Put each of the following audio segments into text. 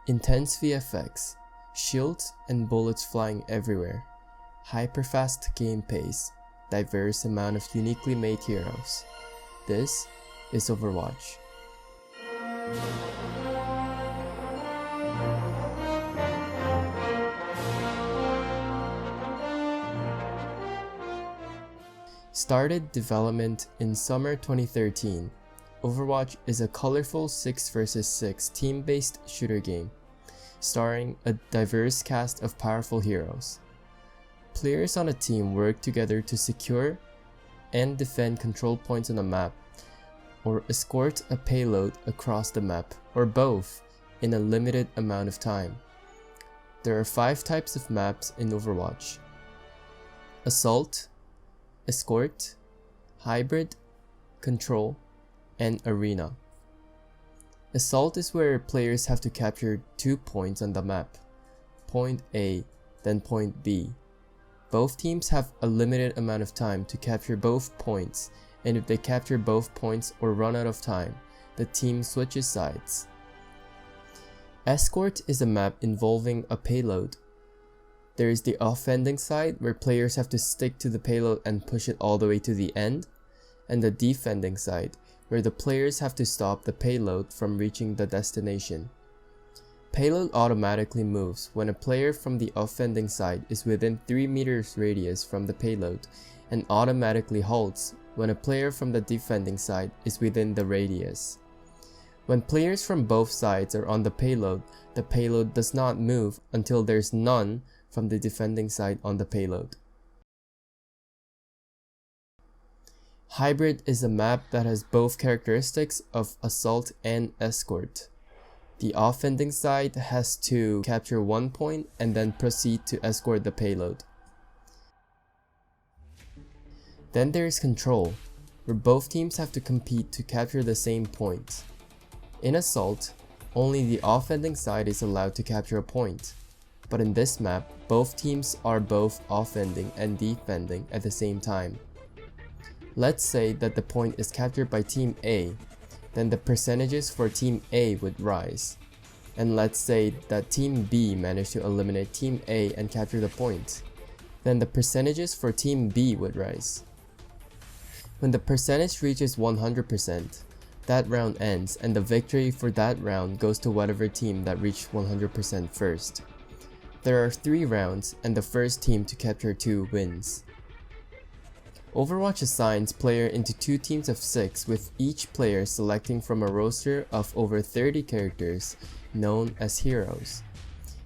Intense VFX, shields and bullets flying everywhere, hyperfast game pace, diverse amount of uniquely made heroes. This is Overwatch. Started development in summer 2013, Overwatch is a colorful 6 vs 6 team-based shooter game, starring a diverse cast of powerful heroes. Players on a team work together to secure and defend control points on a map, or escort a payload across the map, or both, in a limited amount of time. There are 5 types of maps in Overwatch: Assault, Escort, Hybrid, Control, and Arena. Assault is where players have to capture 2 points on the map, point A, then point B. Both teams have a limited amount of time to capture both points, and if they capture both points or run out of time, the team switches sides. Escort is a map involving a payload. There is the offending side, where players have to stick to the payload and push it all the way to the end, and the defending side, where the players have to stop the payload from reaching the destination. Payload automatically moves when a player from the offending side is within 3 meters radius from the payload, and automatically halts when a player from the defending side is within the radius. When players from both sides are on the payload does not move until there's none from the defending side on the payload. Hybrid is a map that has both characteristics of Assault and Escort. The offending side has to capture 1 point and then proceed to escort the payload. Then there is Control, where both teams have to compete to capture the same point. In Assault, only the offending side is allowed to capture a point, but in this map, both teams are both offending and defending at the same time. Let's say that the point is captured by Team A, then the percentages for Team A would rise. And let's say that Team B managed to eliminate Team A and capture the point, then the percentages for Team B would rise. When the percentage reaches 100%, that round ends and the victory for that round goes to whatever team that reached 100% first. There are 3 rounds and the first team to capture 2 wins. Overwatch assigns player into 2 teams of 6, with each player selecting from a roster of over 30 characters known as heroes,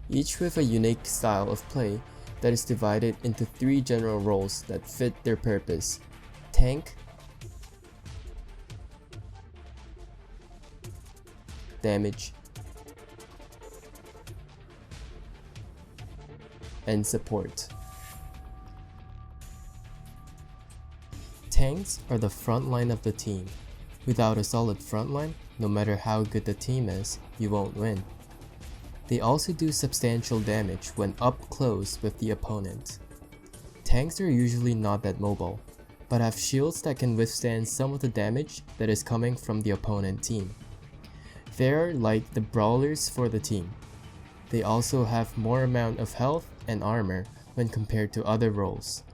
each with a unique style of play that is divided into 3 general roles that fit their purpose: tank, damage, and support. Tanks are the front line of the team. Without a solid front line, no matter how good the team is, you won't win. They also do substantial damage when up close with the opponent. Tanks are usually not that mobile, but have shields that can withstand some of the damage that is coming from the opponent team. They are like the brawlers for the team. They also have more amount of health and armor when compared to other roles.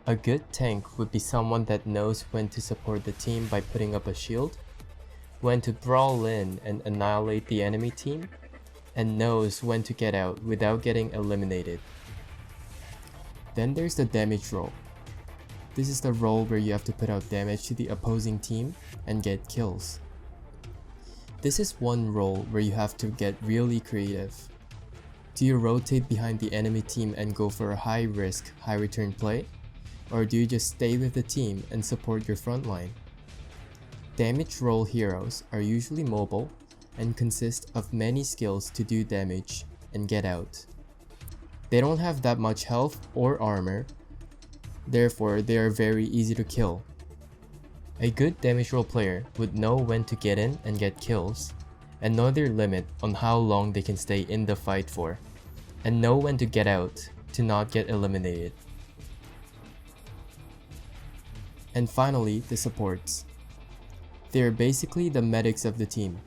A good tank would be someone that knows when to support the team by putting up a shield, when to brawl in and annihilate the enemy team, and knows when to get out without getting eliminated. Then there's the damage role. This is the role where you have to put out damage to the opposing team and get kills. This is one role where you have to get really creative. Do you rotate behind the enemy team and go for a high risk, high return play? Or do you just stay with the team and support your front line? Damage role heroes are usually mobile and consist of many skills to do damage and get out. They don't have that much health or armor, therefore they are very easy to kill. A good damage role player would know when to get in and get kills, and know their limit on how long they can stay in the fight for, and know when to get out to not get eliminated. And finally, the supports. They are basically the medics of the team.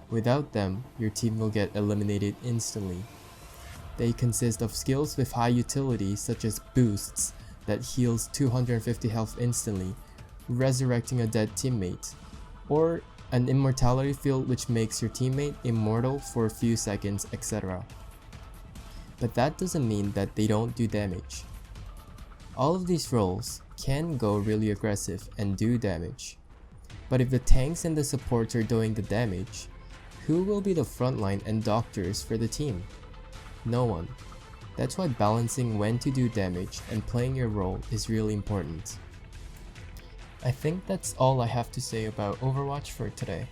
Without them, your team will get eliminated instantly. They consist of skills with high utility such as boosts that heals 250 health instantly, resurrecting a dead teammate, or an immortality field which makes your teammate immortal for a few seconds, etc. But that doesn't mean that they don't do damage. All of these roles can go really aggressive and do damage. But if the tanks and the supports are doing the damage, who will be the frontline and doctors for the team? No one. That's why balancing when to do damage and playing your role is really important. I think that's all I have to say about Overwatch for today.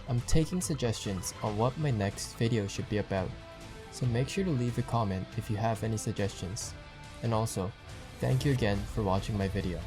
I'm taking suggestions on what my next video should be about, so make sure to leave a comment if you have any suggestions. And also, thank you again for watching my video.